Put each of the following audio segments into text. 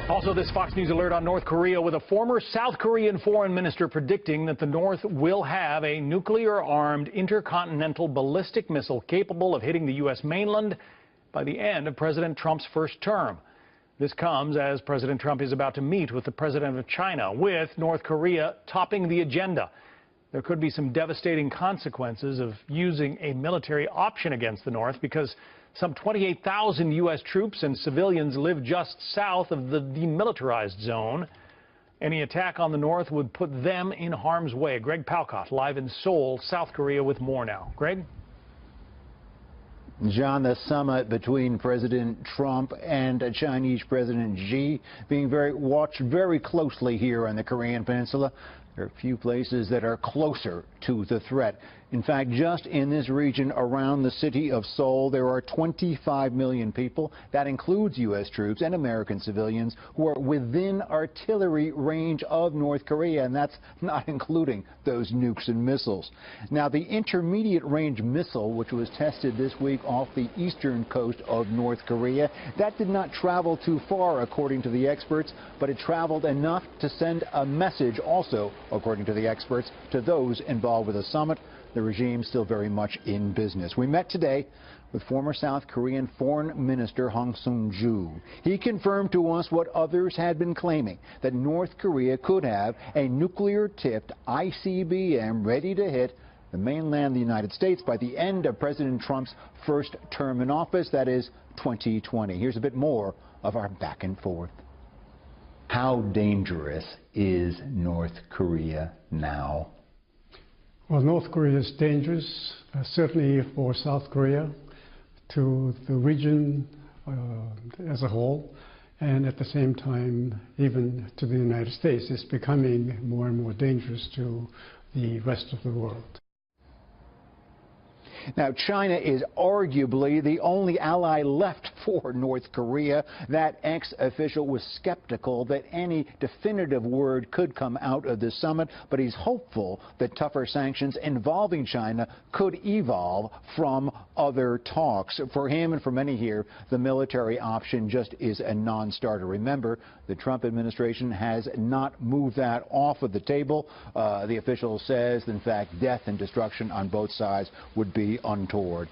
Also, this Fox News alert on North Korea with a former South Korean foreign minister predicting that the North will have a nuclear-armed intercontinental ballistic missile capable of hitting the U.S. mainland by the end of President Trump's first term. This comes as President Trump is about to meet with the president of China, with North Korea topping the agenda. There could be some devastating consequences of using a military option against the North because some 28,000 U.S. troops and civilians live just south of the demilitarized zone. Any attack on the North would put them in harm's way. Greg Palkot, live in Seoul, South Korea, with more now. Greg? John, the summit between President Trump and Chinese President Xi being watched very closely here on the Korean Peninsula. There are a few places that are closer to the threat. In fact, just in this region around the city of Seoul, there are 25 million people. That includes U.S. troops and American civilians who are within artillery range of North Korea, and that's not including those nukes and missiles. Now, the intermediate range missile, which was tested this week off the eastern coast of North Korea, that did not travel too far, according to the experts, but it traveled enough to send a message also, according to the experts, to those involved with the summit. The regime still very much in business. We met today with former South Korean Foreign Minister Hong Seung-ju. He confirmed to us what others had been claiming, that North Korea could have a nuclear-tipped ICBM ready to hit the mainland of the United States by the end of President Trump's first term in office, that is 2020. Here's a bit more of our back and forth. How dangerous is North Korea now? Well, North Korea is dangerous, certainly for South Korea, to the region as a whole, and at the same time, even to the United States. It's becoming more and more dangerous to the rest of the world. Now, China is arguably the only ally left for North Korea. That ex-official was skeptical that any definitive word could come out of this summit, but he's hopeful that tougher sanctions involving China could evolve from other talks. For him and for many here, the military option just is a non-starter. Remember, the Trump administration has not moved that off of the table. The official says, in fact, death and destruction on both sides would be untoward.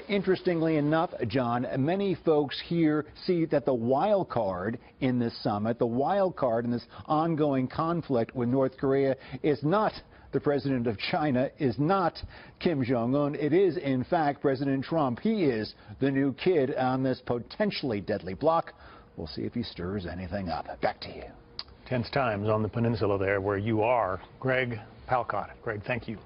Interestingly enough, John, many folks here see that the wild card in this summit, the wild card in this ongoing conflict with North Korea, is not the president of China, is not Kim Jong-un. It is, in fact, President Trump. He is the new kid on this potentially deadly block. We'll see if he stirs anything up. Back to you. Tense times on the peninsula there where you are. Greg Palkot. Greg, thank you.